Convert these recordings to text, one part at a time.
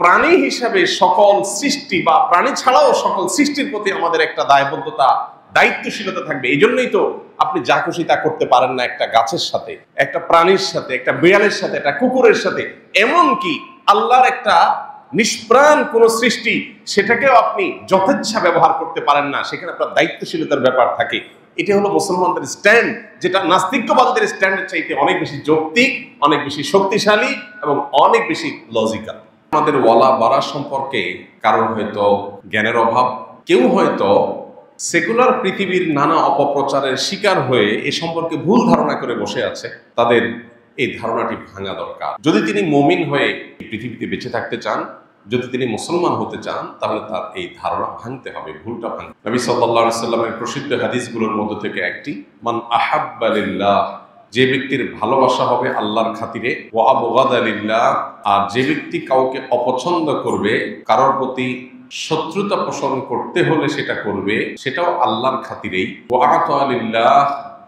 প্রাণী হিসাবে সকল সৃষ্টি বা প্রাণী ছাড়াও সকল সৃষ্টির প্রতি আমাদের একটা দায়বদ্ধতা, দায়িত্বশীলতা থাকবে। এই জন্যই তো আপনি যা খুশি তা করতে পারেন না একটা গাছের সাথে, একটা প্রাণীর সাথে, একটা বিড়ালের সাথে, একটা কুকুরের সাথে। এমনকি আল্লাহর একটা নিষ্প্রাণ কোন সৃষ্টি, সেটাকেও আপনি যথেচ্ছা ব্যবহার করতে পারেন না, সেখানে আপনার দায়িত্বশীলতার ব্যাপার থাকে। এটা হলো মুসলমানদের স্ট্যান্ড, যেটা নাস্তিক্যবাদীদের স্ট্যান্ডের চাইতে অনেক বেশি যৌক্তিক, অনেক বেশি শক্তিশালী এবং অনেক বেশি লজিক্যাল। আমাদের ওয়ালা বারা সম্পর্কে কারণ হয়তো জ্ঞানের অভাব, কেউ হয়তো সেকুলার পৃথিবীর নানা অপপ্রচারের শিকার হয়ে এ সম্পর্কে ভুল ধারণা করে বসে আছে। তাদের এই ধারণাটি ভাঙা দরকার। যদি তিনি মুমিন হয়ে পৃথিবীতে বেঁচে থাকতে চান, যদি তিনি মুসলমান হতে চান, তাহলে তার এই ধারণা ভাঙতে হবে, ভুলটা ভাঙতে। নবী সাল্লাল্লাহু আলাইহি সাল্লামের প্রসিদ্ধ হাদিসগুলোর মধ্যে থেকে একটি, মান আহাব্বা লিল্লাহ, যে ব্যক্তির ভালোবাসা হবে আল্লাহর খাতিরে, ওয়া আবগাদা লিল্লাহ, আর যে ব্যক্তি কাউকে অপছন্দ করবে, কারোর প্রতি শত্রুতা পোষণ করতে হলে সেটা করবে, সেটাও আল্লাহর খাতিরেই। ওয়া আতা লিল্লাহ,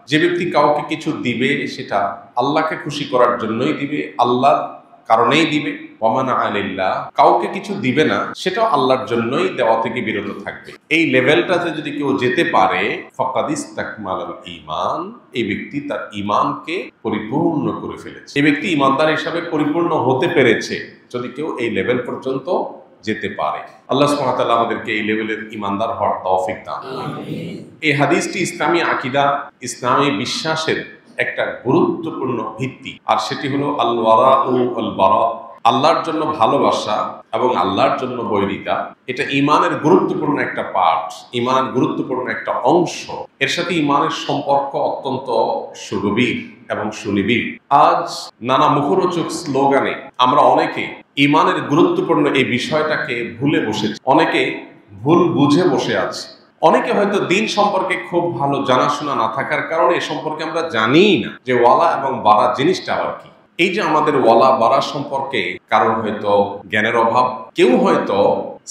যে ব্যক্তি কাউকে কিছু দিবে সেটা আল্লাহকে খুশি করার জন্যই দিবে, আল্লাহর কারণেই দিবে। ওয়ামানা আলিল্লাহ, কাউকে কিছু দিবে না, সেটাও আল্লাহর জন্যই দেওয়া থেকে বিরত থাকবে। এই লেভেলটাতে যদি কেউ যেতে পারে, ফাকাদ ইসতাকমালাল ঈমান, এই ব্যক্তি তার ঈমানকে পরিপূর্ণ করে ফেলেছে। এই ব্যক্তি ঈমানদার হিসাবে পরিপূর্ণ হতে পেরেছে, যদি কেউ এই লেভেল পর্যন্ত যেতে পারে। আল্লাহ সুবহানাহু ওয়া তাআলা আমাদেরকে এই লেভেলের ঈমানদার হওয়ার তৌফিক দান করুন। এই হাদিসটি ইসলামী আকীদা, ইসলামী বিশ্বাসের একটা গুরুত্বপূর্ণ ভিত্তি, আর সেটি হলো আল ওয়ারা ও আল বারা, আল্লাহর জন্য ভালোবাসা এবং আল্লাহর জন্য বৈরিতা। এটা ঈমানের গুরুত্বপূর্ণ একটা পার্ট, ঈমানের গুরুত্বপূর্ণ একটা অংশ। এর সাথে ঈমানের সম্পর্ক অত্যন্ত সুগভীর এবং সুনিবিড়। আজ নানা মুখরোচক স্লোগানে আমরা অনেকে ঈমানের গুরুত্বপূর্ণ এই বিষয়টাকে ভুলে বসেছি, অনেকে ভুল বুঝে বসে আছে। অনেকে হয়তো দিন সম্পর্কে খুব ভালো জানাশোনা না থাকার কারণে এ সম্পর্কে আমরা জানিই না যে ওয়ালা এবং বারা জিনিসটা আবার কি। এই যে আমাদের ওয়ালা বারা সম্পর্কে কারণ হয়তো জ্ঞানের অভাব, কেউ হয়তো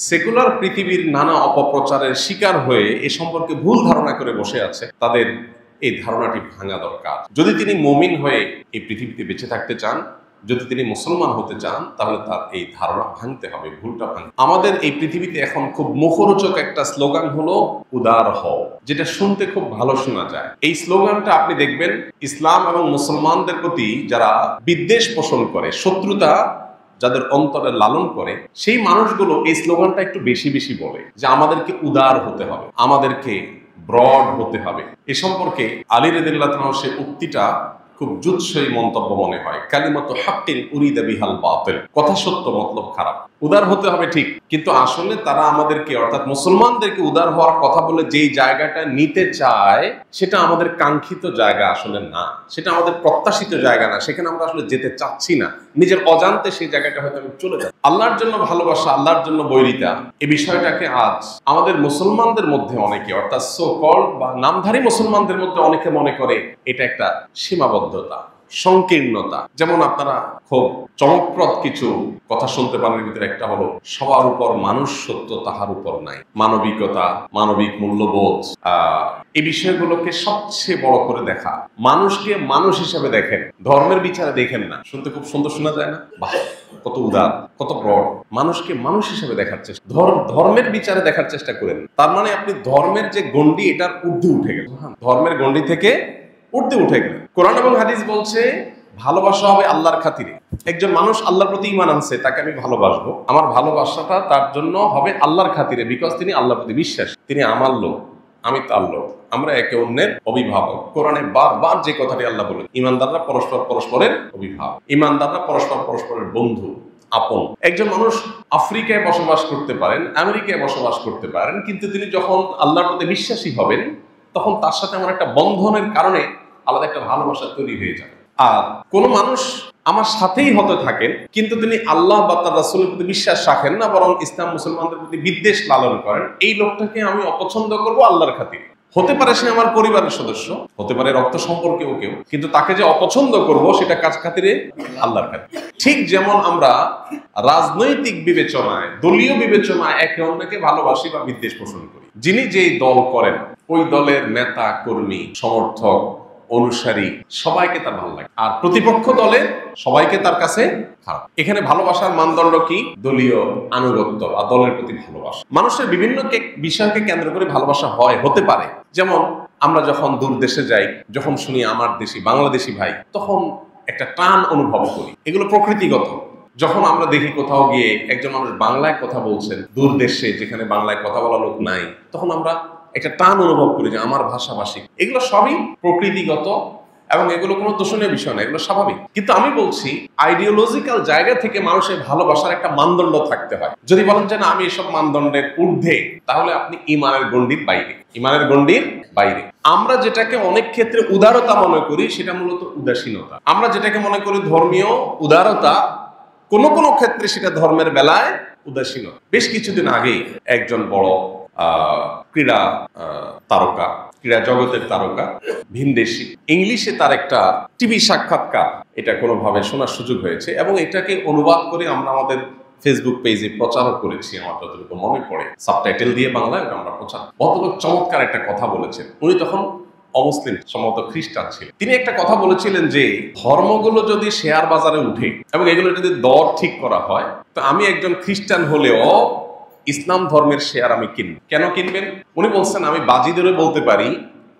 সেকুলার পৃথিবীর নানা অপপ্রচারের শিকার হয়ে এ সম্পর্কে ভুল ধারণা করে বসে আছে। তাদের এই ধারণাটি ভাঙা দরকার। যদি তিনি মুমিন হয়ে এই পৃথিবীতে বেঁচে থাকতে চান, যদি তিনি মুসলমান হতে চান, তাহলে তার এই ধারণা ভাঙতে হবে, ভুলটা ভাঙতে। আমাদের এই পৃথিবীতে এখন খুব মুখরোচক একটা স্লোগান হলো উদার হও, যেটা শুনতে খুব ভালো শোনা যায়। এই স্লোগানটা আপনি দেখবেন ইসলাম এবং মুসলমানদের প্রতি যারা বিদ্বেষ পোষণ করে, শত্রুতা যাদের অন্তরে লালন করে, সেই মানুষগুলো এই স্লোগানটা একটু বেশি বেশি বলে যে আমাদেরকে উদার হতে হবে, আমাদেরকে ব্রড হতে হবে। এ সম্পর্কে আলী রাদিয়াল্লাহু তাআলা সে উক্তিটা খুব জুৎসই মন্তব্য মনে হয়। কালিমাতু হাক্কিন উরিদা বিহাল বাতিল, কথা সত্য মতলব খারাপ। উদার হতে হবে ঠিক, কিন্তু আসলে তারা আমাদেরকে, অর্থাৎ মুসলমানদেরকে উদার হওয়ার কথা বলে যেই জায়গাটা নিতে চায়, সেটা আমাদের কাঙ্ক্ষিত জায়গা আসলে না, সেটা আমাদের প্রত্যাশিত জায়গা না, সেখানে আমরা আসলে যেতে চাচ্ছি না। নিজের অজান্তে সেই জায়গাটা হয়তো আমি চলে যাই। আল্লাহর জন্য ভালোবাসা, আল্লাহর জন্য বৈরিতা, এই বিষয়টাকে আজ আমাদের মুসলমানদের মধ্যে অনেকে, অর্থাৎ সো কল্ড বা নামধারী মুসলমানদের মধ্যে অনেকে মনে করে এটা একটা সীমাবদ্ধতা, সংকীর্ণতা। যেমন আপনারা খুব চমকপ্রদ কিছু কথা শুনতে পারেন, ভিতরে একটা হলো সবার উপর মানুষ সত্য, তাহার উপর নাই। মানবিকতা, মানবিক মূল্যবোধ, এই বিষয়গুলোকে সবচেয়ে বড় করে দেখা। মানুষকে মানুষ হিসাবে দেখেন, ধর্মের বিচারে দেখেন না। শুনতে খুব সুন্দর শোনা যায় না? বাহ, কত উদার, কত ব্রড। মানুষকে মানুষ হিসাবে দেখার চেষ্টা, ধর্মের বিচারে দেখার চেষ্টা করেন। তার মানে আপনি ধর্মের যে গণ্ডি, এটার ঊর্ধ্বে উঠে গেলেন, ধর্মের গণ্ডি থেকে ঊর্ধ্বে উঠে গেলেন। কোরআন এবং হাদিস বলছে ভালোবাসা হবে আল্লাহর খাতিরে। একজন মানুষ আল্লাহর প্রতি ঈমান আনছে, তাকে আমি ভালোবাসবো, আমার ভালোবাসাটা তার জন্য হবে আল্লাহর খাতিরে, বিকজ তিনি আল্লাহর প্রতি বিশ্বাস, তিনি আমার লোক, আমি তার লোক, আমরা একে অন্যের অভিভাবক। কোরআনে বারবার যে কথাটি আল্লাহ বলেন, ঈমানদাররা পরস্পর পরস্পরের অভিভাবক, ঈমানদাররা পরস্পর পরস্পরের বন্ধু, আপন। একজন মানুষ আফ্রিকায় বসবাস করতে পারেন, আমেরিকায় বসবাস করতে পারেন, কিন্তু তিনি যখন আল্লাহর প্রতি বিশ্বাসী হবেন, তখন তার সাথে আমার একটা বন্ধনের কারণে আলাদা একটা ভালোবাসা তৈরি হয়ে যাবে। আর কোন মানুষ আমার সাথেই হতে থাকেন, কিন্তু তিনি আল্লাহ বা তার রাসূলের প্রতি বিশ্বাস রাখেন না, বরং ইসলাম মুসলমানদের প্রতি বিদ্বেষ লালন করেন, এই লোকটাকে আমি অপছন্দ করব আল্লাহর খাতিরে। হতে পারে সে আমার পরিবারের সদস্য, হতে পারে রক্ত সম্পর্কেও কেউ, কিন্তু তাকে যে অপছন্দ করব সেটা কাজ খাতিরে, আল্লাহর খাতিরে। ঠিক যেমন আমরা রাজনৈতিক বিবেচনায়, দলীয় বিবেচনায় একে অন্যকে ভালোবাসি বা বিদ্বেষ পোষণ করি। যিনি যেই দল করেন, ওই দলের নেতা, কর্মী, সমর্থক অনুসারী সবাইকে তার ভালো লাগে, আর প্রতিপক্ষ দলের সবাইকে তার কাছে খারাপ। এখানে ভালোবাসার মানদণ্ড কি? দলীয় আনুগত্য আর দলের প্রতি ভালোবাসা। মানুষের বিভিন্ন বিষয়কে কেন্দ্র করে ভালোবাসা হতে পারে। যেমন আমরা যখন দূর দেশে যাই, যখন শুনি আমার দেশি বাংলাদেশি ভাই, তখন একটা টান অনুভব করি। এগুলো প্রকৃতিগত। যখন আমরা দেখি কোথাও গিয়ে একজন মানুষ বাংলায় কথা বলছেন দূর দেশে, যেখানে বাংলায় কথা বলা লোক নাই, তখন আমরা একটা টান অনুভব করি যে আমার ভাষাভাষী। এগুলো সবই প্রকৃতিগত এবং এগুলো কোনো দোষণীয় বিষয় না, এগুলো স্বাভাবিক। কিন্তু আমি বলছি আইডিওলজিক্যাল জায়গা থেকে মানুষের ভালোবাসার একটা মানদণ্ড থাকতে হয়। যদি বলেন যে না আমি এসব মানদণ্ডের ঊর্ধ্বে, তাহলে আপনি ইমানের গণ্ডির বাইরে। ইমানের গণ্ডির বাইরে আমরা যেটাকে অনেক ক্ষেত্রে উদারতা মনে করি, সেটা মূলত উদাসীনতা। আমরা যেটাকে মনে করি ধর্মীয় উদারতা, কোন কোন ক্ষেত্রে সেটা ধর্মের বেলায় উদাসীনতা। বেশ কিছুদিন আগেই একজন বড় ক্রীড়া তারকা, ক্রীড়া জগতের তারকা, ভিনদেশী, ইংলিশে তার একটা টিভি সাক্ষাৎকার, এটা কোনোভাবে শোনার সুযোগ হয়েছে এবং এটাকে অনুবাদ করে আমরা আমাদের ফেসবুক পেজে প্রচারও করেছি। আমার যতটুকু মনে পড়ে সাবটাইটেল দিয়ে বাংলায় আমরা প্রচার। ভদ্রলোক চমৎকার একটা কথা বলেছেন। উনি তখন অমুসলিম, সম্ভবত খ্রিস্টান ছিলেন। তিনি একটা কথা বলেছিলেন যে ধর্মগুলো যদি শেয়ার বাজারে উঠে এবং এগুলো যদি দর ঠিক করা হয়, তো আমি একজন খ্রিস্টান হলেও ইসলাম ধর্মের শেয়ার আমি কিনব। কেন কিনবেন? উনি বলছেন আমি বাজি ধরে বলতে পারি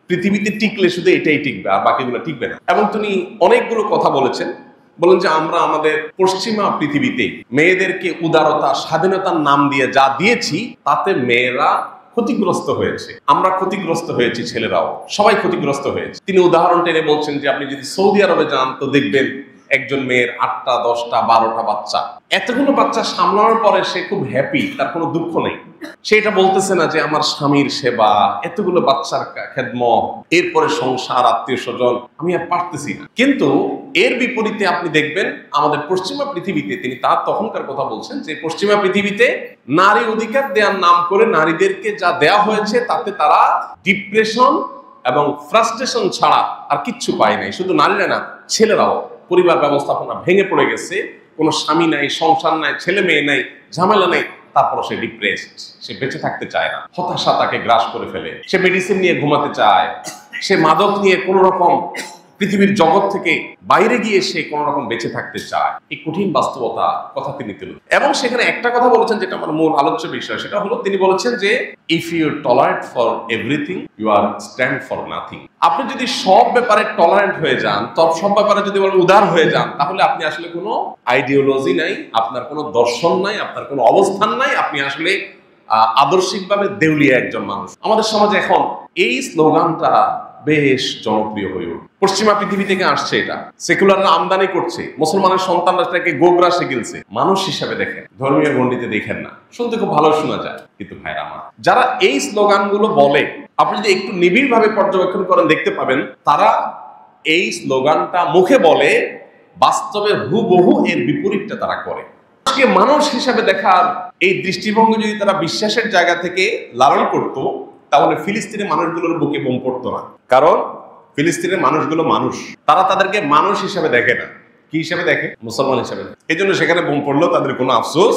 পৃথিবীতে টিকলে শুধু এটাই টিকবে, আর বাকিগুলো টিকবে না। এবং তিনি অনেকগুলো কথা বলেছেন। বলেন যে আমরা আমাদের পশ্চিমা পৃথিবীতে মেয়েদেরকে উদারতা, স্বাধীনতার নাম দিয়ে যা দিয়েছি, তাতে মেয়েরা ক্ষতিগ্রস্ত হয়েছে, আমরা ক্ষতিগ্রস্ত হয়েছি, ছেলেরাও সবাই ক্ষতিগ্রস্ত হয়েছে। তিনি উদাহরণ টেনে বলছেন যে আপনি যদি সৌদি আরবে যান, তো দেখবেন একজন মেয়ের 8টা 10টা 12টা বাচ্চা। এতগুলো বাচ্চা সামলানোর পরে সে খুব হ্যাপি, তার কোনো দুঃখ নেই। সে এটা বলতেছে না যে আমার স্বামীর সেবা, এতগুলো বাচ্চার খেদমত, এরপরে সংসার, আত্মীয় স্বজন, আমি আর পারতেছি না। কিন্তু এর বিপরীতে আপনি দেখবেন আমাদের পশ্চিমা পৃথিবীতে, তিনি তার তখনকার কথা বলছেন যে পশ্চিমা পৃথিবীতে নারী অধিকার দেওয়ার নাম করে নারীদেরকে যা দেওয়া হয়েছে, তাতে তারা ডিপ্রেশন এবং ফ্রাস্ট্রেশন ছাড়া আর কিচ্ছু পায় নাই। শুধু নারীরা না, ছেলেরাও। পরিবার ব্যবস্থাপনা ভেঙে পড়ে গেছে, কোনো স্বামী নাই, সংসার নাই, ছেলে মেয়ে নাই, ঝামেলা নেই, তারপর সে ডিপ্রেসড, সে বেঁচে থাকতে চায় না, হতাশা তাকে গ্রাস করে ফেলে, সে মেডিসিন নিয়ে ঘুমাতে চায়, সে মাদক নিয়ে কোনো রকম পৃথিবীর জগৎ থেকে বাইরে গিয়ে সে কোন রকম বেঁচে থাকতে চায়। এই কঠিন বাস্তবতা কথা তিনি তুলে, এবং সেখানে একটা কথা বলেছেন যেটা আমার মূল আলোচ্য বিষয়, সেটা হলো তিনি বলেছেন যে if you tolerate for everything you are stand for nothing. আপনি যদি সব ব্যাপারে টলারেন্ট হয়ে যান, সব ব্যাপারে যদি উদার হয়ে যান, তাহলে আপনি আসলে কোনো আইডিওলজি নাই, আপনার কোনো দর্শন নাই, আপনার কোনো অবস্থান নাই, আপনি আসলে আদর্শিকভাবে দেউলিয়া একজন মানুষ। আমাদের সমাজে এখন এই স্লোগানটা বেশ জনপ্রিয় হয়ে উঠে। পশ্চিমা পৃথিবী থেকে আসছে, এটা সেকুলাররা আমদানি করছে, মুসলমানের সন্তানরা সেটাকে গোগ্রা শিখেছে। মানুষ হিসাবে দেখেন, ধর্মীয় গণ্ডিতে দেখেন না। শুনতে খুব ভালো শোনা যায়, কিন্তু ভাইরা আমার, যারা এই স্লোগানগুলো বলে, আপনি যদি একটু নিবিড় ভাবে পর্যবেক্ষণ করেন, দেখতে পাবেন তারা এই স্লোগানটা মুখে বলে, বাস্তবে হুবহু এর বিপরীতটা তারা করে। মানুষ হিসাবে দেখার এই দৃষ্টিভঙ্গি যদি তারা বিশ্বাসের জায়গা থেকে লালন করতো, তাহলে ফিলিস্তিনের মানুষগুলোর বুকে বোম পড়তো না। কারণ ফিলিস্তিনের মানুষগুলো মানুষ, তারা তাদেরকে মানুষ হিসাবে দেখে না, কি হিসাবে দেখে? মুসলমান হিসাবে। এই জন্য সেখানে বোম পড়লেও তাদের কোনো আফসোস।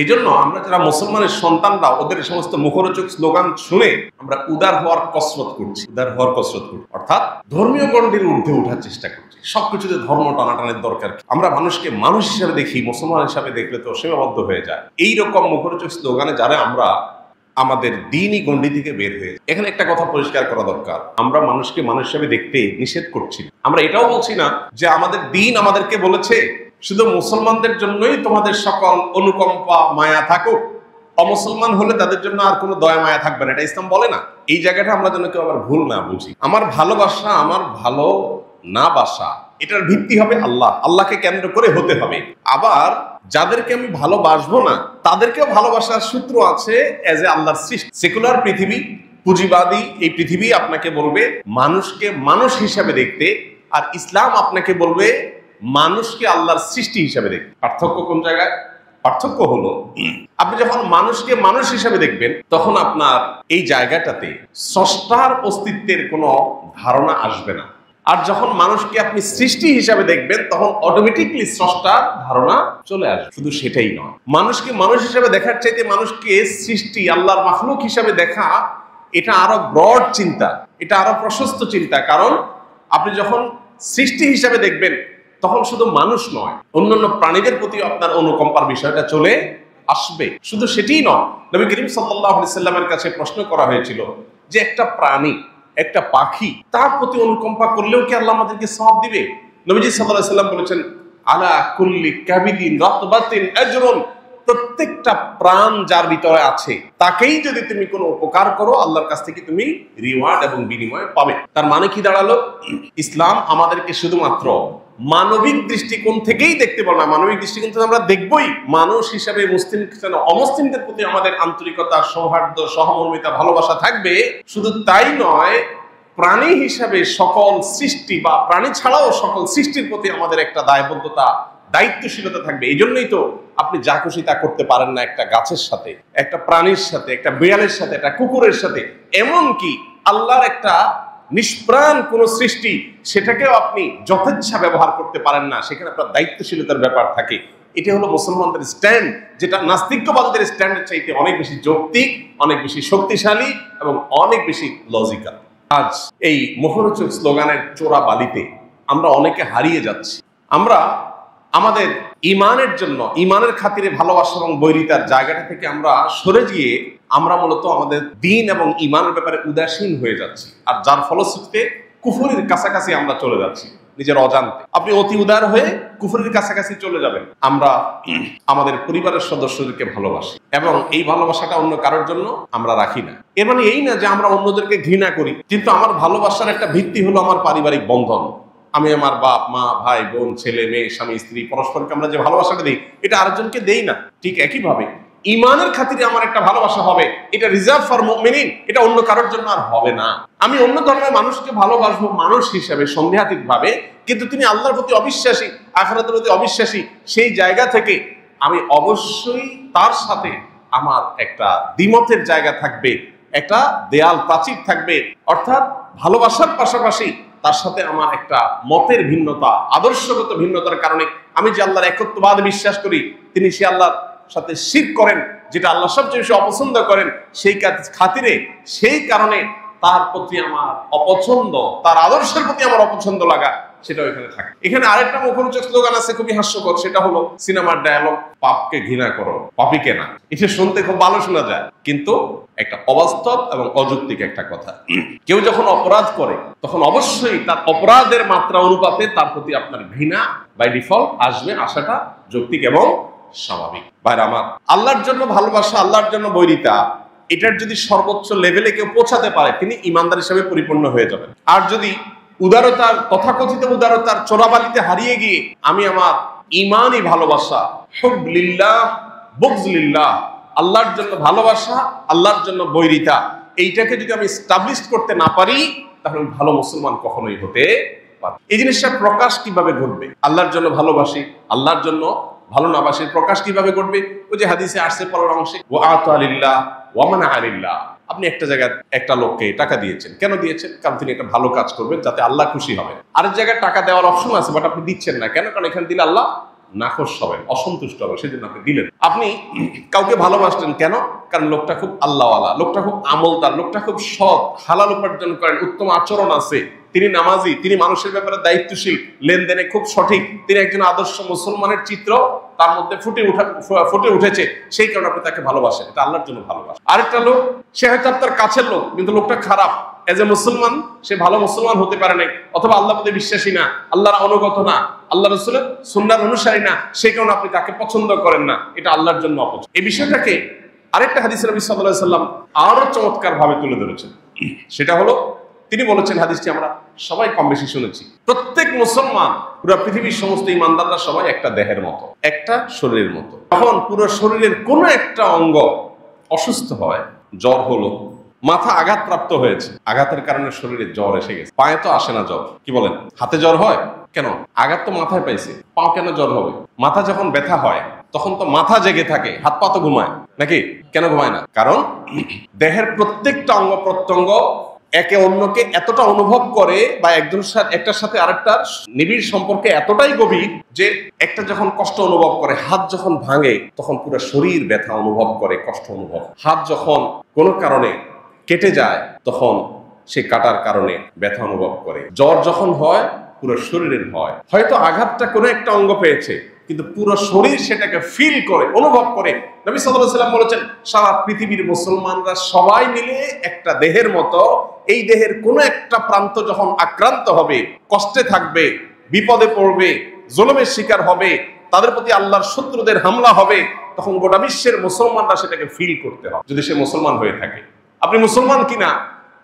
এই জন্য আমরা যারা মুসলমানের সন্তানরা, ওদের সমস্ত মুখরোচক স্লোগান শুনে আমরা উদার হওয়ার কসরত করছি, অর্থাৎ ধর্মীয় গণ্ডির ঊর্ধ্বে ওঠার চেষ্টা করছি। সবকিছুতে ধর্ম টানাটানের দরকার। আমরা মানুষকে মানুষ হিসাবে দেখি, মুসলমান হিসাবে দেখলে তো সীমাবদ্ধ হয়ে যায়। এইরকম মুখরোচক স্লোগানে যারা আমরা আমাদের দিনই গণ্ডি থেকে বের হয়ে, এখানে একটা কথা পরিষ্কার করা দরকার, আমরা মানুষকে মানুষ হিসেবে দেখতে নিষেধ করছি। আমরা এটাও বলছি না যে আমাদের দিন আমাদেরকে বলেছে শুধু মুসলমানদের জন্যই তোমাদের সকল অনুকম্পা মায়া থাকুক, অমুসলমান হলে তাদের জন্য আর কোনো দয়া মায়া থাকবে না, এটা ইসলাম বলে না। এই জায়গাটা আমরা যেন কেউ আবার ভুল না বুঝি। আমার ভালোবাসা, আমার ভালো না বাসা, এটার ভিত্তি হবে আল্লাহ, আল্লাহকে কেন্দ্র করে হতে হবে। আবার যাদেরকে আমি ভালোবাসবো না, তাদেরকেও ভালোবাসার সূত্র আছে এজ এ আল্লাহর সৃষ্টি। সেকুলার পৃথিবী, পুঁজিবাদী এই পৃথিবী আপনাকে বলবে মানুষকে মানুষ হিসাবে দেখতে, আর ইসলাম আপনাকে বলবে মানুষকে আল্লাহর সৃষ্টি হিসাবে দেখতে। পার্থক্য কোন জায়গায়? পার্থক্য হলো আপনি যখন মানুষকে মানুষ হিসাবে দেখবেন, তখন আপনার এই জায়গাটাতে স্রষ্টার অস্তিত্বের কোনো ধারণা আসবে না। আর যখন মানুষকে আপনি সৃষ্টি হিসাবে দেখবেন, তখন অটোমেটিকলি স্রষ্টার ধারণা চলে আসবে। শুধু সেটাই নয়, মানুষকে মানুষ হিসাবে দেখার চাইতে মানুষকে সৃষ্টি, আল্লাহর মাখলুক হিসাবে দেখা, এটা আরো ব্রড চিন্তা, এটা আরো প্রশস্ত চিন্তা। কারণ আপনি যখন সৃষ্টি হিসাবে দেখবেন তখন শুধু মানুষ নয়, অন্যান্য প্রাণীদের প্রতি আপনার অনুকম্পার বিষয়টা চলে আসবে। শুধু সেটিই নয়, নবী করিম সাল্লাল্লাহু আলাইহি সাল্লামের কাছে প্রশ্ন করা হয়েছিল যে একটা প্রাণী, একটা পাখি, তার প্রতি অনুকম্পা করলেও কি আল্লাহ আমাদেরকে সওয়াব দিবে? নবীজি সাল্লাল্লাহু আলাইহি সাল্লাম বলেছেন, আলা কুল্লি কাবিদিন রাতবাতিন আজরুন, প্রত্যেকটা প্রাণ যার ভিতরে আছে তাকেই যদি তুমি কোনো উপকার করো আল্লাহর কাছ থেকে তুমি রিওয়ার্ড এবং বিনিময় পাবে। তার মানে কি দাঁড়ালো? ইসলাম আমাদেরকে শুধুমাত্র মানবিক দৃষ্টিকোণ থেকেই দেখতে বলে না, মানবিক দৃষ্টিকোণ থেকে আমরা দেখবই মানুষ হিসাবে মুসলিম খ্রিস্টান অমুসলিমদের প্রতি আমাদের আন্তরিকতা, সৌহার্দ্য, সহমর্মিতা, ভালোবাসা থাকবে। শুধু তাই নয়, প্রাণী হিসাবে সকল সৃষ্টি বা প্রাণী ছাড়াও সকল সৃষ্টির প্রতি আমাদের একটা দায়বদ্ধতা, দায়িত্বশীলতা থাকবে। এই জন্যই তো আপনি যা খুশি তা করতে পারেন না একটা গাছের সাথে, একটা প্রাণীর সাথে, একটা বিড়ালের সাথে, একটা কুকুরের সাথে। এমনকি আল্লাহর একটা নিষ্প্রাণ কোন সৃষ্টি, সেটাকেও আপনি যথেচ্ছা ব্যবহার করতে পারেন না, সেখানে আপনার দায়িত্বশীলতার ব্যাপার থাকে। এটা হলো মুসলমানদের স্ট্যান্ড, যেটা নাস্তিক্যবাদীদের স্ট্যান্ডের চাইতে অনেক বেশি যৌক্তিক, অনেক বেশি শক্তিশালী এবং অনেক বেশি লজিক্যাল। আজ এই মুখরোচক স্লোগানের চোরা বালিতে আমরা অনেকে হারিয়ে যাচ্ছি। আমরা আমাদের ইমানের জন্য, ইমানের খাতিরে ভালোবাসা এবং বৈরিতার জায়গাটা থেকে আমরা সরে গিয়ে আমরা মূলত আমাদের দ্বীন এবং ইমানের ব্যাপারে উদাসীন হয়ে যাচ্ছি, আর যার ফলশ্রুতিতে কুফরের কাছাকাছি আমরা চলে যাচ্ছি নিজের অজান্তে। আপনি অতি উদার হয়ে কুফরের কাছাকাছি চলে যাবেন। আমরা আমাদের পরিবারের সদস্যদেরকে ভালোবাসি এবং এই ভালোবাসাটা অন্য কারোর জন্য আমরা রাখি না। এর মানে এই না যে আমরা অন্যদেরকে ঘৃণা করি, কিন্তু আমার ভালোবাসার একটা ভিত্তি হলো আমার পারিবারিক বন্ধন। আমি আমার বাপ মা, ভাই বোন, ছেলে মেয়ে, স্বামী স্ত্রী, পরস্পরকে আমরা যে ভালোবাসাটা দিই, এটা আরেকজনকে দেই না। ঠিক একইভাবে ইমানের খাতিরে আমার একটা ভালোবাসা হবে, এটা রিজার্ভ ফর মুমিনিন, এটা অন্য কারোর জন্য আর হবে না। আমি অন্য ধর্মের মানুষকে ভালোবাসবো মানুষ হিসেবে সন্দেহাতীত ভাবে, কিন্তু তিনি আল্লাহর প্রতি অবিশ্বাসী, আখিরাতের প্রতি অবিশ্বাসী, সেই জায়গা থেকে আমি অবশ্যই তার সাথে আমার একটা দ্বিমতের জায়গা থাকবে, একটা দেয়াল প্রাচীর থাকবে। অর্থাৎ ভালোবাসার পাশাপাশি তার সাথে আমার একটা মতের ভিন্নতা, আদর্শগত ভিন্নতার কারণে আমি যে আল্লাহর একত্ববাদে বিশ্বাস করি, তিনি সে আল্লাহর সাথে শিরক করেন, যেটা আল্লাহ সবচেয়ে বেশি অপছন্দ করেন, সেই খাতিরে, সেই কারণে তার প্রতি আমার অপছন্দ, তার আদর্শের প্রতি আমার অপছন্দ লাগা, সেটাও এখানে থাকে। এখানে আরেকটা মুখরোচক স্লোগান আছে, খুবই হাস্যকর, সেটা হলো সিনেমার ডায়ালগ, পাপকে ঘৃণা করো, পাপীকে না। এটা শুনতে খুব ভালো শোনা যায়, কিন্তু একটা অবাস্তব এবং অযৌক্তিক একটা কথা। কেউ যখন অপরাধ করে তখন অবশ্যই তার অপরাধের মাত্রা অনুপাতে তার প্রতি আপনার ঘৃণা বাই ডিফল্ট আসবে, আসাটা যৌক্তিক এবং স্বাভাবিক। ভাইরা আমার, আল্লাহর জন্য ভালোবাসা, আল্লাহর জন্য বৈরিতা, এটার যদি সর্বোচ্চ লেভেলে কেউ পৌঁছাতে পারে, তিনি ইমানদার হিসেবে পরিপূর্ণ হয়ে যাবেন। আর যদি উদারতার, তথাকথিত উদারতার চোরাবালিতে হারিয়ে গিয়ে আমি আমার ইমানই ভালোবাসা, হুব লিল্লাহ বুগজ লিল্লাহ, আল্লাহর জন্য ভালোবাসা, আল্লাহর জন্য বৈরিতা, এইটাকে যদি আমি এস্টাবলিশ করতে না পারি, তাহলে আমি ভালো মুসলমান কখনোই হতে পারি। এই জিনিসটা প্রকাশ কিভাবে ঘটবে? আল্লাহর জন্য ভালোবাসি, আল্লাহর জন্য ভালো না বাসি, প্রকাশ কিভাবে করবে? ওই যে হাদিসে আসছে পরের অংশে, ওয়া আতা লিল্লাহ ওয়া মানা আলিল্লাহ। আপনি একটা জায়গায় একটা লোককে টাকা দিয়েছেন, কেন দিয়েছেন? কারণ তিনি একটা ভালো কাজ করবেন, যাতে আল্লাহ খুশি হবেন। আরেক জায়গায় টাকা দেওয়ার অপশন আছে, বাট আপনি দিচ্ছেন না কেন? কারণ এখানে দিলে আল্লাহ নাখোশ হবেন, অসন্তুষ্ট হবেন, সেজন্য আপনি দিলেন। আপনি কাউকে ভালোবাসলেন কেন? কারণ লোকটা খুব আল্লাহওয়ালা, লোকটা খুব আমলদার, লোকটা খুব সৎ, হালাল উপার্জন করেন, উত্তম আচরণ আছে, তিনি নামাজি, তিনি মানুষের ব্যাপারে দায়িত্বশীল, লেনদেনে খুব সঠিক, তিনি একজন আদর্শ মুসলমানের চিত্র তার মধ্যে ফুটে উঠেছে, সেই কারণে আপনি তাকে ভালোবাসেন। এটা আল্লাহর জন্য ভালোবাসা। আরেকটা লোক, সে হয়তো আপনার কাছের লোক, কিন্তু লোকটা খারাপ, এজ এ মুসলমান সে ভালো মুসলমান হতে পারে নাই, অথবা আল্লাহ প্রতি বিশ্বাসী না, আল্লাহর অনুগত না, আল্লাহ রাসূলের সুন্নাহর অনুসারী না, সেই কারণে আপনি তাকে পছন্দ করেন না, এটা আল্লাহর জন্য অপছন্দ। এই বিষয়টাকে আরেকটা হাদিসে নবী সাল্লাল্লাহু আলাইহি সাল্লাম আরো চমৎকার ভাবে তুলে ধরেছেন। সেটা হলো, তিনি বলেছেন, হাদিসটি আমরা সবাই কম বেশি শুনেছি, প্রত্যেক মুসলমান, পুরো পৃথিবীর সমস্ত ইমানদাররা সবাই একটা দেহের মতো, একটা শরীরের মতো। তখন পুরো শরীরের কোনো একটা অঙ্গ অসুস্থ হয়, জ্বর হলো, মাথা আঘাতপ্রাপ্ত হয়েছে, আঘাতের কারণে শরীরে জ্বর এসে গেছে, পায়ে তো আসে না জ্বর, কি বলেন? হাতে জ্বর হয় কেন? আঘাত তো মাথায় পাইছে, পাও কেন জ্বর হবে? মাথা যখন ব্যথা হয় তখন তো মাথা জেগে থাকে, হাত পা তো ঘুমায় নাকি? কেন ঘুমায় না? কারণ দেহের প্রত্যেকটা অঙ্গ প্রত্যঙ্গ একে অন্যকে এতটা অনুভব করে, বা একটার সাথে আরেকটার নিবিড় সম্পর্কে এতটাই গভীর যে একটা যখন কষ্ট অনুভব করে, হাত যখন ভাঙে তখন পুরো শরীর ব্যথা অনুভব করে, কষ্ট অনুভব। হাত যখন কোনো কারণে কেটে যায় তখন সে কাটার কারণে ব্যথা অনুভব করে। জ্বর যখন হয় পুরো শরীরের হয়, হয়তো আঘাতটা কোনো একটা অঙ্গ পেয়েছে কিন্তু পুরো শরীর সেটাকে ফিল করে, অনুভব করে। নবী সাল্লাল্লাহু আলাইহি ওয়াসাল্লাম বলেছেন, সারা পৃথিবীর মুসলমানরা সবাই মিলে একটা দেহের মতো, এই দেহের কোনো একটা প্রান্ত যখন আক্রান্ত হবে, কষ্টে থাকবে, বিপদে পড়বে, জুলুমের শিকার হবে, তাদের প্রতি আল্লাহর শত্রুদের হামলা হবে, তখন গোটা বিশ্বের মুসলমানরা সেটাকে ফিল করতে হবে যদি সে মুসলমান হয়ে থাকে। আপনি মুসলমান কিনা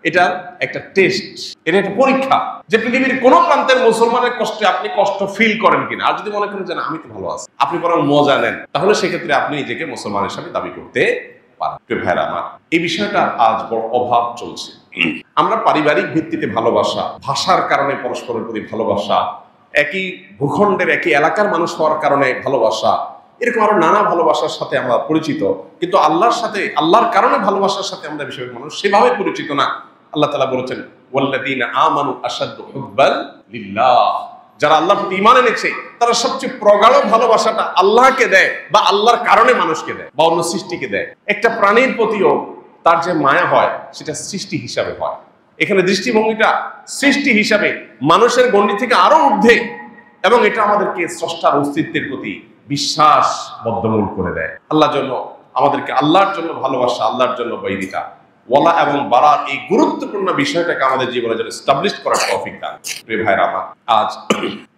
এটা একটা টেস্ট, এটা একটা পরীক্ষা যে পৃথিবীর কোন প্রান্তের মুসলমানের কষ্টে আপনি কষ্ট ফিল করেন কিনা। আর যদি মনে করেন যে না আমি তো ভালো আছি, আপনি বরং মজা নেন, তাহলে সেক্ষেত্রে আপনি নিজেকে মুসলমান হিসাবে দাবি করতে পারেন। ভাইরা আমার, এই বিষয়টা আজ বড় অভাব চলছে। আমরা পারিবারিক ভিত্তিতে ভালোবাসা, ভাষার কারণে পরস্পরের প্রতি ভালোবাসা, একই ভূখণ্ডের একই এলাকার মানুষ হওয়ার কারণে ভালোবাসা, এরকম আরো নানা ভালোবাসার সাথে আমরা পরিচিত, কিন্তু আল্লাহর সাথে, আল্লাহর কারণে ভালোবাসার সাথে আমরা বিষয়ের মানুষ সেভাবে পরিচিত না। আল্লাহ তাআলা বলেছেন, ওয়াল্লাযীনা আমানু আশাদ্দু হুব্বান লিল্লাহ, যারা আল্লাহর প্রতি ঈমান এনেছে তারা সবচেয়ে প্রগাঢ় ভালোবাসাটা আল্লাহকে দেয় বা আল্লাহর কারণে মানুষকে দেয় বা অন্য সৃষ্টিকে দেয়। একটা প্রাণীর প্রতিও তার যে মায়া হয় সেটা সৃষ্টি হিসাবে হয়। এখানে দৃষ্টিভঙ্গিটা সৃষ্টি হিসাবে মানুষের গণ্ডি থেকে আরো ঊর্ধ্বে, এবং এটা আমাদেরকে স্রষ্টার অস্তিত্বের প্রতি বিশ্বাস বদ্ধমূল করে দেয়। আল্লাহর জন্য আমাদেরকে, আল্লাহর জন্য ভালোবাসা, আল্লাহর জন্য বৈরিতা, ওয়ালা এবং বারা, এই গুরুত্বপূর্ণ বিষয়টাকে আমাদের জীবনে যেন এস্টাবলিশ করার তৌফিক দান। প্রিয় ভাইরা আমার, আজ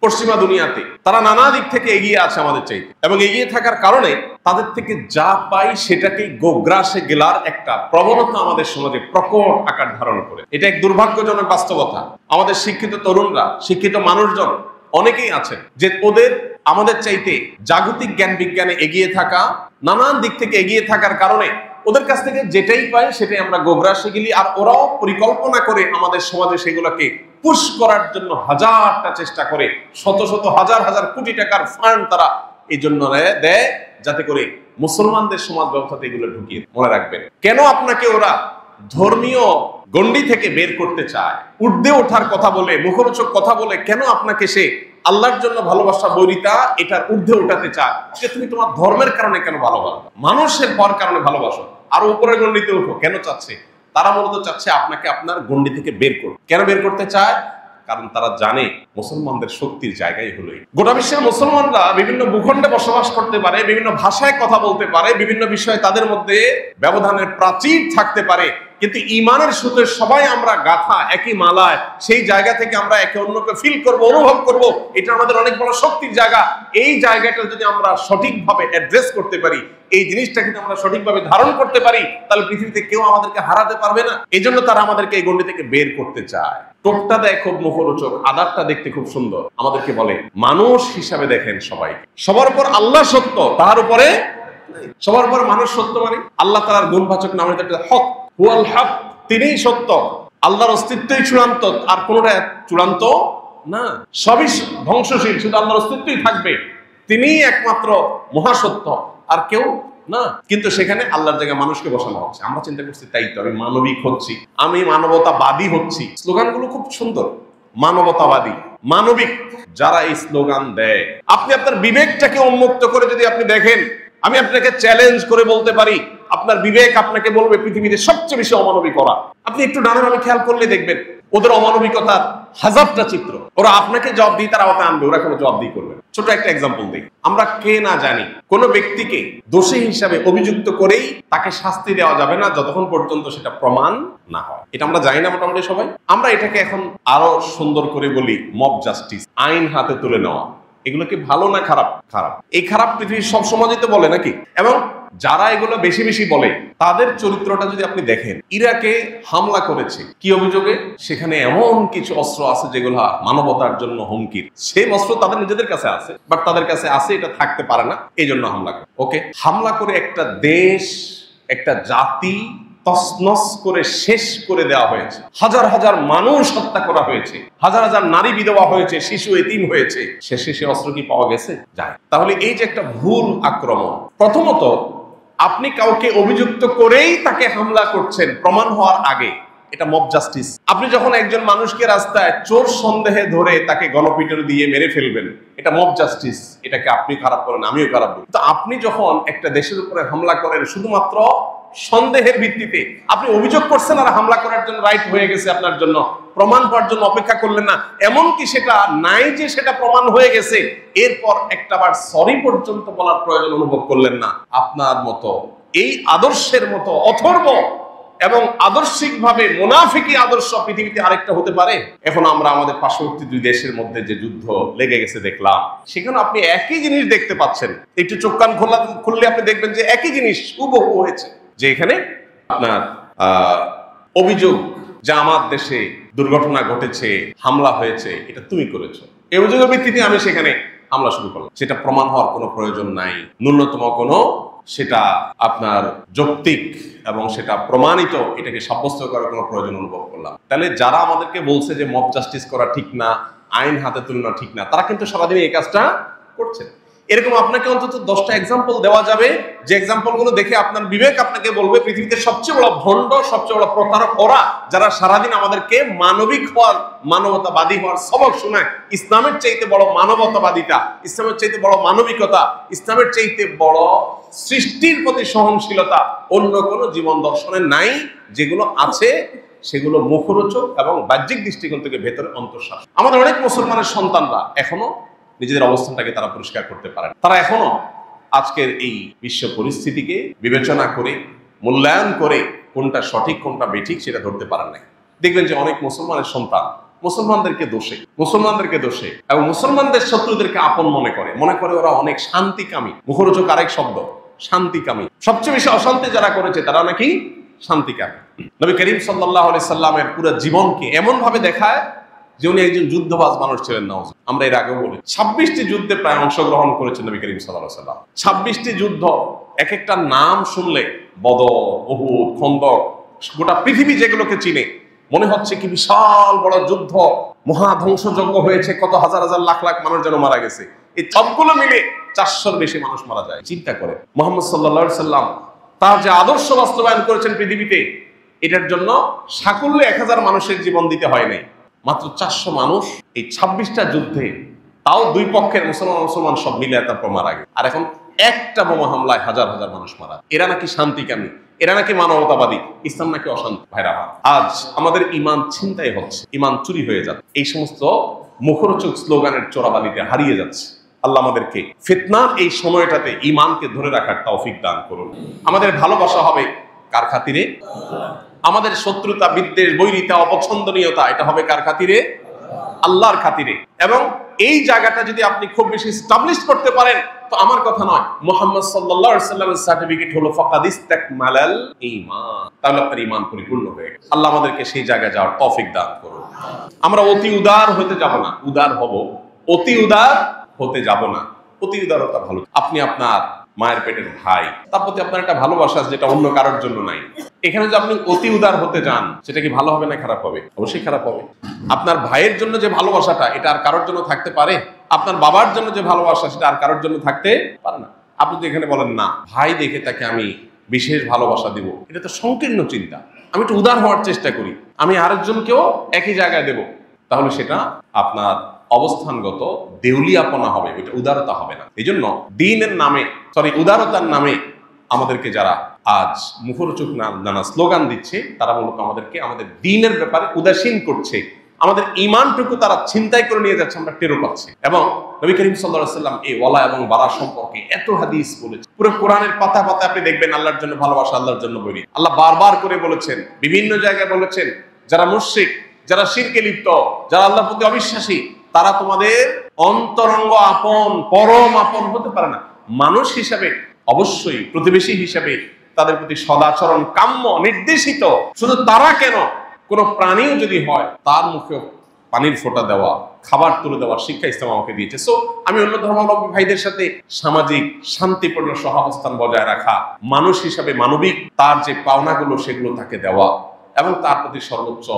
পশ্চিমা দুনিয়াতে তারা নানা দিক থেকে এগিয়ে আছে আমাদের চাইতে, এবং এগিয়ে থাকার কারণে তাদের থেকে যা পাই সেটাকেই গোগ্রাসে গেলার একটা প্রবণতা আমাদের সমাজে প্রকট আকার ধারণ করে। এটা এক দুর্ভাগ্যজনক বাস্তবতা। আমাদের শিক্ষিত তরুণরা, শিক্ষিত মানুষজন অনেকেই আছেন যে ওদের আমাদের চাইতে জাগতিক জ্ঞান বিজ্ঞানে এগিয়ে থাকা, নানান দিক থেকে এগিয়ে থাকার কারণে ওদের কাছ থেকে যেটাই পাই সেটাই আমরা গোগ্রাসে গেলি, আর ওরাও পরিকল্পনা করে আমাদের সমাজে সেগুলোকে পুশ করার জন্য হাজারটা চেষ্টা করে, শত শত হাজার হাজার কোটি টাকার ফান্ড তারা এই জন্য দেয় যাতে করে মুসলমানদের সমাজ ব্যবস্থাতে এগুলো ঢুকিয়ে। মনে রাখবেন, কেন আপনাকে ওরা ধর্মীয় গণ্ডি থেকে বের করতে চায়, ঊর্ধ্বে ওঠার কথা বলে, মুখরোচক কথা বলে কেন আপনাকে সে আল্লাহর জন্য ভালোবাসা, বৈরিতা, এটার ঊর্ধ্বে উঠাতে চায় যে তুমি তোমার ধর্মের কারণে কেন ভালোবাসো, মানুষের হওয়ার কারণে ভালোবাসো, আর উপরের গণ্ডিতে উঠো কেন চাচ্ছে? তারা মূলত চাচ্ছে আপনাকে আপনার গণ্ডি থেকে বের করতে। কেন বের করতে চায়? কারণ তারা জানে মুসলমানদের শক্তির জায়গায় হলো গোটা বিশ্বের মুসলমানরা বিভিন্ন ভূখণ্ডে বসবাস করতে পারে, বিভিন্ন ভাষায় কথা বলতে পারে, বিভিন্ন বিষয়ে তাদের মধ্যে ব্যবধানের প্রাচীর থাকতে পারে, কিন্তু ঈমানের সুতে সবাই আমরা গাথা একই মালায়, সেই জায়গা থেকে আমরা একে অন্যকে ফিল করব, অনুভব করব। এটা আমাদের অনেক বড় শক্তির জায়গা। এই জায়গাটা যদি আমরা সঠিকভাবে অ্যাড্রেস করতে পারি, এই জিনিসটা কিন্তু আমরা সঠিকভাবে ধারণ করতে পারি, তাহলে পৃথিবীতে কেউ আমাদেরকে হারাতে পারবে না। এই জন্য তারা আমাদেরকে এই গণ্ডি থেকে বের করতে চায়। টোপটা দেয় খুব মুখরোচক, আদারটা দেখতে খুব সুন্দর, আমাদেরকে বলে মানুষ হিসাবে দেখেন সবাই, সবার উপর আল্লাহ সত্য, তার উপরে সবার উপর মানুষ সত্য। মানে আল্লাহ তাআলার গুণবাচক নামে হক, হুয়াল হক, তিনিই সত্য, আল্লাহর অস্তিত্বই চূড়ান্ত, আর কোনটা চূড়ান্ত না, সবই ধ্বংসশীল, শুধু আল্লাহর অস্তিত্বই থাকবে, তিনিই একমাত্র মহাসত্য, আর কেউ না। কিন্তু সেখানে আল্লাহর জায়গায় মানুষকে বসানো হচ্ছে। আমরা চিন্তা করছি তাই তো, আমি মানবিক হচ্ছি, আমি মানবতাবাদী হচ্ছি। স্লোগানগুলো খুব সুন্দর, মানবতাবাদী, মানবিক। যারা এই স্লোগান দেয়, আপনি আপনার বিবেকটাকে উন্মুক্ত করে যদি আপনি দেখেন, আমি আপনাকে চ্যালেঞ্জ করে বলতে পারি, আপনার বিবেক আপনাকে বলবে পৃথিবীতে সবচেয়ে বেশি অমানবিক ওরা। আপনি একটু ডানাভাবে খেয়াল করলে দেখবেন ওদের অমানবিকতার হাজারটা চিত্র। ওরা আপনাকে জবাব দিয়ে তার আওতায় আনবে, ওরা কোনো জবাব দিয়ে করবে। ছোট একটা এক্সাম্পল দিই, আমরা কে না জানি কোনো ব্যক্তিকে দোষী হিসাবে অভিযুক্ত করেই তাকে শাস্তি দেওয়া যাবে না যতক্ষণ পর্যন্ত সেটা প্রমাণ না হয়। এটা আমরা জানি না মোটামুটি সবাই। আমরা এটাকে এখন আরো সুন্দর করে বলি মব জাস্টিস, আইন হাতে তুলে নেওয়া। এগুলো কি ভালো না খারাপ? খারাপ। এই খারাপ পৃথিবীর সব সমাজই তো বলে নাকি? এবং যারা এগুলো বেশি বেশি বলে তাদের চরিত্রটা যদি আপনি দেখেন, ইরাকে হামলা করেছে কি অভিযোগে? সেখানে এমন কিছু অস্ত্র আছে যেগুলো মানবতার জন্য হুমকির। সেই অস্ত্র তাদের নিজেদের কাছে আছে, বাট তাদের কাছে আছে, এটা থাকতে পারে না, এই জন্য হামলা করে। ওকে, হামলা করে একটা দেশ, একটা জাতি তছনছ করে শেষ করে দেওয়া হয়েছে, হাজার হাজার মানুষ হত্যা করা হয়েছে, হাজার হাজার নারী বিধবা হয়েছে, শিশু এতিম হয়েছে। শেষে সে অস্ত্র কি পাওয়া গেছে? যায়। তাহলে এই যে একটা ভুল আক্রমণ, প্রথমত আপনি কাউকে অভিযুক্ত করেই তাকে হামলা করছেন প্রমাণ হওয়ার আগে, এটা মব জাস্টিস। আপনি যখন একজন মানুষকে রাস্তায় চোর সন্দেহে ধরে তাকে গণপিটুনি দিয়ে মেরে ফেলবেন, এটা মব জাস্টিস। এটাকে আপনি খারাপ করেন, আমিও খারাপ করি। তো আপনি যখন একটা দেশের উপরে হামলা করেন শুধুমাত্র সন্দেহের ভিত্তিতে আপনি অভিযোগ করছেন আর হামলা করার জন্য রাইট হয়ে গেছে আপনার জন্য, প্রমাণ পাওয়ার জন্য অপেক্ষা করলেন না, এমনকি সেটা নাই যে সেটা প্রমাণ হয়ে গেছে এরপর একটাবার সরি পর্যন্ত বলার প্রয়োজন অনুভব করলেন না। আপনার মতো এই আদর্শের মতো অথর্ব এবং আদর্শিকভাবে মুনাফিকি আদর্শ পৃথিবীতে আরেকটা হতে পারে? এখন আমরা আমাদের পার্শ্ববর্তী দুই দেশের মধ্যে যে যুদ্ধ লেগে গেছে দেখলাম, সেখানে আপনি একই জিনিস দেখতে পাচ্ছেন। একটু চোখ কান খুললে আপনি দেখবেন যে একই জিনিস হুবহু হয়েছে। যে এখানে আপনার অভিযোগ যে আমার দেশে দুর্ঘটনা ঘটেছে, হামলা হয়েছে, এটা তুমি করেছো, এই অভিযোগের ভিত্তিতে আমি সেখানে হামলা শুরু করলাম। সেটা প্রমাণ হওয়ার কোনো প্রয়োজন নাই, ন্যূনতম কোনো সেটা আপনার যৌক্তিক এবং সেটা প্রমাণিত এটাকে সাব্যস্ত করার কোনো প্রয়োজন অনুভব করলাম। তাহলে যারা আমাদেরকে বলছে যে মব জাস্টিস করা ঠিক না, আইন হাতে তুলনা ঠিক না, তারা কিন্তু সারাদিন এই কাজটা করছে। এরকম আপনাকে অন্তত 10টা এক্সাম্পল দেওয়া যাবে, যে এক্সাম্পল গুলো দেখে আপনার বিবেক আপনাকে বলবে পৃথিবীতে সবচেয়ে বড় ভণ্ড, সবচেয়ে বড় প্রতারক ওরা, যারা সারাদিন আমাদেরকে মানবিক হওয়ার, মানবতাবাদী হওয়ার সবক শোনায়। ইসলামের চাইতে বড় মানবতাবাদিতা, ইসলামের চাইতে বড় মানবিকতা, ইসলামের চাইতে বড় সৃষ্টির প্রতি সহনশীলতা অন্য কোনো জীবন দর্শনের নাই। যেগুলো আছে সেগুলো মুখরোচক এবং বাহ্যিক দৃষ্টিকোণ থেকে ভেতরে অন্তঃশ্বাস। আমাদের অনেক মুসলমানের সন্তানরা এখনো নিজেদের অবস্থানটাকে তারা পরিষ্কার করতে পারে, তারা এখনো আজকের এই বিশ্ব পরিস্থিতিকে বিবেচনা করে, মূল্যায়ন করে কোনটা সঠিক কোনটা বেঠিক সেটা ধরতে পারেন নাই। দেখবেন যে অনেক মুসলমানের সন্তান মুসলমানদেরকে দোষে এবং মুসলমানদের শত্রুদেরকে আপন মনে করে ওরা অনেক শান্তিকামী। মুখরোচক আরেক শব্দ, শান্তিকামী। সবচেয়ে বেশি অশান্তি যারা করেছে তারা নাকি শান্তিকামী। নবী করিম সাল্লাল্লাহু আলাইহি সাল্লামের পুরো জীবনকে এমন ভাবে দেখায় যে উনি একজন যুদ্ধবাজ মানুষ ছিলেন না। আমরা এর আগেও বলি 26টি যুদ্ধে প্রায় অংশগ্রহণ করেছেন নবী করিম সাল্লাল্লাহু আলাইহি সাল্লাম। 26টি যুদ্ধ, এক একটা নাম শুনলে বদর, উহুদ, খন্দক, গোটা পৃথিবী যেগুলোকে চিনে মনে হচ্ছে কি বিশাল বড় যুদ্ধ, মহাধ্বংসযজ্ঞ হয়েছে, কত হাজার হাজার লাখ লাখ মানুষ যেন মারা গেছে। এই সবগুলো মিলে 400-র বেশি মানুষ মারা যায়। চিন্তা করে মুহাম্মদ সাল্লাল্লাহু আলাইহি সাল্লাম তার যে আদর্শ বাস্তবায়ন করেছেন পৃথিবীতে, এটার জন্য সাকুল্যে 1000 মানুষের জীবন দিতে হয় নাই, মাত্র 400 মানুষ এই 26টা যুদ্ধে, তাও দুই পক্ষের মুসলমান সব মিলে তারপর মারা গেছে। আর এখন একটা বোমা হামলায় হাজার হাজার মানুষ মারা। এরা নাকি শান্তিকামী, এরা নাকি মানবতাবাদী, ইসলাম নাকি অশান্তি। ভাইরা, আজ আমাদের ইমান ছিনতাই হচ্ছে, ইমান চুরি হয়ে যাচ্ছে, এই সমস্ত মুখরোচক স্লোগানের চোরাবালিতে হারিয়ে যাচ্ছে। আল্লাহ আমাদেরকে ফিতনার এই সময়টাতে ইমানকে ধরে রাখার তৌফিক দান করুন। আমাদের ভালোবাসা হবে কার খাতিরে? আমাদের শত্রুতা, বিদ্বেষ, বৈরিতা, অপছন্দনীয়তা, এটা হবে কার খাতিরে? আল্লাহর খাতিরে। এবং এই জায়গাটা যদি আপনি খুব বেশি এস্টাবলিশ করতে পারেন, তো আমার কথা নয়, মুহাম্মদ সাল্লাল্লাহু আলাইহি সাল্লামের সার্টিফিকেট হলো ফাকাদ ইসতাকমালাল ঈমান, তাহলে আপনার ঈমান পরিপূর্ণ হয়ে গেছে। আল্লাহ আমাদেরকে সেই জায়গায় যাওয়ার তৌফিক দান করুন। আমরা অতি উদার হতে যাব না, উদার হব, অতি উদার হতে যাব না। অতি উদারতা ভালো। আপনি আপনার মায়ের পেটের ভাই, তার প্রতি আপনার একটা ভালোবাসা যেটা অন্য কারোর জন্য নাই। এখানে যদি আপনি অতি উদার হতে যান, সেটা কি ভালো হবে না খারাপ হবে? অবশ্যই খারাপ হবে। আপনার ভাইয়ের জন্য যে ভালোবাসাটা, এটা আর কারোর জন্য থাকতে পারে? আপনার বাবার জন্য যে ভালোবাসা, সেটা আর কারোর জন্য থাকতে পারে না। আপনি যদি এখানে বলেন না, ভাই দেখে তাকে আমি বিশেষ ভালোবাসা দিব, এটা তো সংকীর্ণ চিন্তা। আমি একটু উদার হওয়ার চেষ্টা করি, আমি আরেকজনকেও একই জায়গায় দেব, তাহলে সেটা আপনার অবস্থানগত দেউলিয়াপনা হবে, এটা উদারতা হবে না। এই জন্য দ্বীনের নামে, উদারতার নামে আমাদেরকে যারা আজ মুখরোচক নানা স্লোগান দিচ্ছে, তারা মূলত আমাদেরকে আমাদের দ্বীনের ব্যাপারে উদাসীন করছে। আমাদের ঈমানটুকু তারা ছিনতাই করে নিয়ে যাচ্ছে, আমরা টেরও পাচ্ছি। এবং নবী করিম সাল্লাল্লাহু আলাইহি সাল্লাম এই ওয়ালা এবং বারা সম্পর্কে এত হাদিস বলেছেন। পুরো কোরআনের পাতা পাতা আপনি দেখবেন আল্লাহর জন্য ভালোবাসা, আল্লাহর জন্য বৈরী। আল্লাহ বারবার করে বলেছেন, বিভিন্ন জায়গায় বলেছেন, যারা মুশরিক, যারা শিরকে লিপ্ত, যারা আল্লাহর প্রতি অবিশ্বাসী, তারা তোমাদের অন্তরঙ্গ আপন, পরম আপন হতে পারে না। মানুষ হিসাবে অবশ্যই, প্রতিবেশী হিসাবে তাদের প্রতি সদাচরণ কাম্য, নির্দেশিত। শুধু তারা কেন, কোন প্রাণীও যদি হয়, তার মুখে পানির ফোঁটা দেওয়া, খাবার তুলে দেওয়ার শিক্ষা ইসলাম আমাকে দিয়েছে। সো আমি অন্য ধর্মাবলম্বী ভাইদের সাথে সামাজিক শান্তিপূর্ণ সহাবস্থান বজায় রাখা, মানুষ হিসাবে মানবিক তার যে পাওনাগুলো সেগুলো তাকে দেওয়া, এবং তার প্রতি সর্বোচ্চ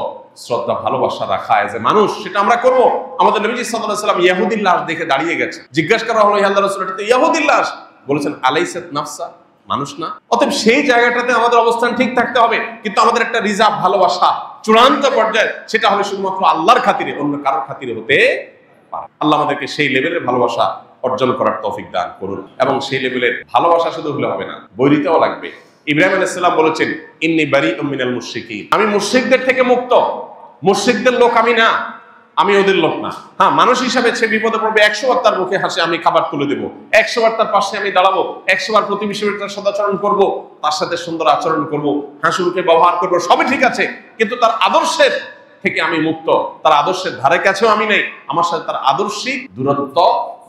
শ্রদ্ধা ভালোবাসা রাখা এজ এ মানুষ, সেটা আমরা করব। আমাদের নবীজি সাল্লাল্লাহু আলাইহি ওয়াসাল্লাম ইহুদির লাশ দেখে দাঁড়িয়ে গেছে, জিজ্ঞাসা করা হলো, ইয়া আল্লাহর রাসূল, এটা তো ইহুদির লাশ। বলেছেন, আলাইসাত নাফসা, মানুষ না? অতএব সেই জায়গাটাতে আমাদের অবস্থান ঠিক থাকতে হবে, কিন্তু আমাদের একটা রিজার্ভ ভালোবাসা চূড়ান্ত পর্যায়ে, সেটা হবে শুধুমাত্র আল্লাহর খাতিরে, অন্য কারোর খাতিরে হতে পারে। আল্লাহ আমাদেরকে সেই লেভেলের ভালোবাসা অর্জন করার তৌফিক দান করুন। এবং সেই লেভেলের ভালোবাসা শুধু হলে হবে না, বৈরিতাও লাগবে, ইব্রাহিম আলাইহিস সালাম বলেছেন, ইন্নী বারিউম মিনাল মুশরিকিন, আমি মুশরিকদের থেকে মুক্ত। মুশরিকদের লোক আমি না, আমি ওদের লোক না। হ্যাঁ, মানুষ হিসাবে সে বিপদে পড়বে, 100 বার তার মুখে হাসি আমি খাবার তুলে দেবো, 100 বার তার পাশে আমি দাঁড়াবো, 100 বার প্রতিবেশীর সাথে সদাচরণ করব, তার সাথে সুন্দর আচরণ করব, হাসিমুখে ব্যবহার করব, সবই ঠিক আছে, কিন্তু তার আদর্শের থেকে আমি মুক্ত, তার আদর্শের ধারে কাছেও আমি নেই। আমার সাথে তার আদর্শিক দূরত্ব,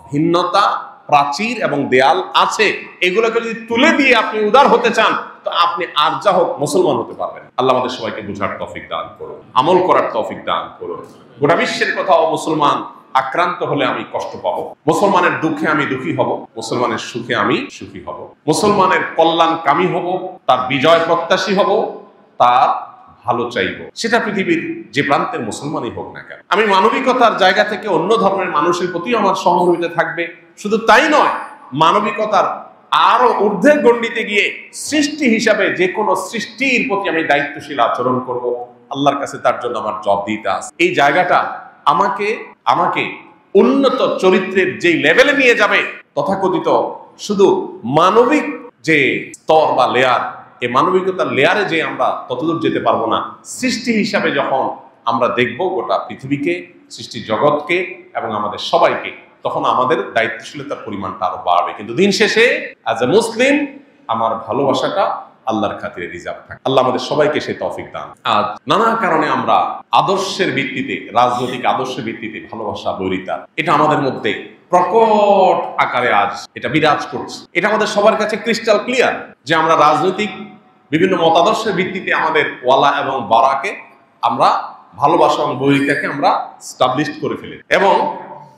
ভিন্নতা, প্রাচীর এবং দেয়াল আছে। এগুলোকে যদি তুলে দিয়ে আপনি উদার হতে চান, তো আপনি আর যা হোক মুসলমান হতে পারবেন। আল্লাহ আমাদের সবাইকে বুঝার তৌফিক দান করুন, আমল করার তৌফিক দান করুন। গোটা বিশ্বের কোথাও মুসলমান আক্রান্ত হলে আমি কষ্ট পাবো, মুসলমানের দুঃখে আমি দুঃখী হব, মুসলমানের সুখে আমি সুখী হব, মুসলমানের কল্যাণকামী হব, তার বিজয় প্রত্যাশী হব, তার ভালো চাইব, সেটা পৃথিবীর যে প্রান্তের মুসলমানই হোক না কেন। আমি মানবিকতার জায়গা থেকে অন্য ধর্মের মানুষের প্রতি আমার সহমর্মিতা থাকবে। শুধু তাই নয়, মানবিকতার আরো ঊর্ধ্বের গণ্ডিতে গিয়ে সৃষ্টি হিসাবে যে কোনো সৃষ্টির প্রতি আমি দায়িত্বশীল আচরণ করব। আল্লাহর কাছে তার জন্য আমার জবাবদিহিতা আছে। এই জায়গাটা আমাকে উন্নত চরিত্রের যে লেভেলে নিয়ে যাবে, তথাকথিত শুধু মানবিক যে স্তর বা লেয়ার, এই মানবিকতার লেয়ারে যে আমরা ততদূর যেতে পারবো না। সৃষ্টি হিসাবে যখন আমরা দেখব গোটা পৃথিবীকে, সৃষ্টি জগৎকে এবং আমাদের সবাইকে, তখন আমাদের দায়িত্বশীলতার পরিমাণটা আরো বাড়বে। কিন্তু দিন শেষে অ্যাজ এ মুসলিম আমার ভালোবাসাটা আল্লাহর খাতিরে রিজার্ভ থাকে। আল্লাহ আমাদের সবাইকে সেই তৌফিক দান। আজ নানা কারণে আমরা আদর্শের ভিত্তিতে, রাজনৈতিক আদর্শের ভিত্তিতে ভালোবাসা, বৈরিতা, এটা আমাদের মধ্যে প্রকট আকারে আজ এটা বিরাজ করছে। এটা আমাদের সবার কাছে ক্রিস্টাল ক্লিয়ার যে আমরা রাজনৈতিক বিভিন্ন মতাদর্শের ভিত্তিতে আমাদের ওয়ালা এবং বারাকে আমরা ভালোবাসা এবং বৈরিতাকে আমরা স্টাবলিশ করে ফেলি। এবং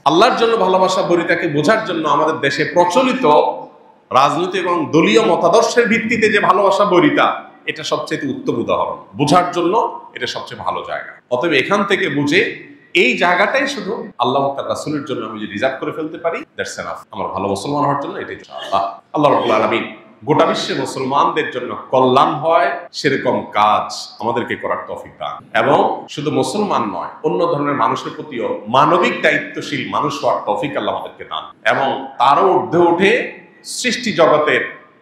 আল্লাহর জন্য ভালোবাসা, বৈরিতাকে বোঝার জন্য আমাদের দেশে প্রচলিত রাজনৈতিক এবং দলীয় মতাদর্শের ভিত্তিতে যে ভালোবাসা, বৈরিতা, এটা সবচেয়ে উত্তম উদাহরণ। বোঝার জন্য এটা সবচেয়ে ভালো জায়গা। অতএব এখান থেকে বুঝে এই জায়গাটাই শুধু আল্লাহ তার রাসূলের জন্য আমি যদি রিজার্ভ করে ফেলতে পারি, দ্যাটস এনাফ। আমার ভালো মুসলমান হওয়ার জন্য এটাই ইনশাআল্লাহ। আল্লাহ রাব্বুল আলামিন গোটা বিশ্বের মুসলমানদের জন্য কল্যাণ হয় সেরকম কাজ আমাদেরকে করার তৌফিক দান, এবং শুধু মুসলমান নয়, অন্য ধরনের মানুষের প্রতিও মানবিক দায়িত্বশীল মানুষ হওয়ার তৌফিক আল্লাহ আমাদেরকে দান, এবং তারও ঊর্ধ্বে উঠে সৃষ্টি জগতের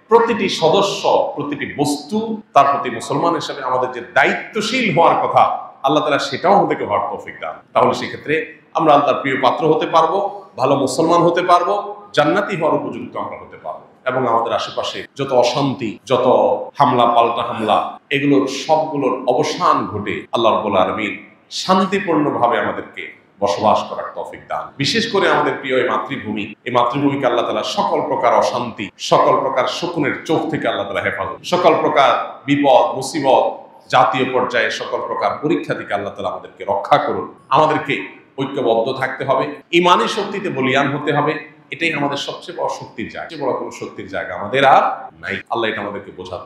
প্রতিটি সদস্য, প্রতিটি বস্তু, তার প্রতি মুসলমান হিসেবে আমাদের যে দায়িত্বশীল হওয়ার কথা, আল্লাহ তাআলা সেটাও আমাদেরকে হওয়ার তৌফিক দান। তাহলে সেক্ষেত্রে আমরা আল্লাহর প্রিয় পাত্র হতে পারবো, ভালো মুসলমান হতে পারবো, জান্নাতি হওয়ার উপযুক্ত আমরা হতে পারবো, এবং আমাদের আশেপাশে যত অশান্তি, যত হামলা পাল্টা হামলা, এগুলোর সবগুলোর অবসান ঘটে আল্লাহ রাব্বুল আলামিন শান্তিপূর্ণভাবে আমাদেরকে বসবাস করার তৌফিক দান। বিশেষ করে আমাদের প্রিয় এই মাতৃভূমিকে আল্লাহ তাআলা সকল প্রকার অশান্তি, সকল প্রকার শকুনের চোখ থেকে আল্লাহ তাআলা হেফাজত, সকল প্রকার বিপদ মুসিবত, জাতীয় পর্যায়ে সকল প্রকার পরীক্ষা থেকে আল্লাহ তাআলা আমাদেরকে রক্ষা করুন। আমাদেরকে ঐক্যবদ্ধ থাকতে হবে, ঈমানি শক্তিতে বলীয়ান হতে হবে। এটাই আমাদের সবচেয়ে বড় শক্তির জায়গা, সবচেয়ে বড় কোনো শক্তির জায়গা আমাদের আর নাই। আল্লাহ এটা আমাদেরকে বোঝার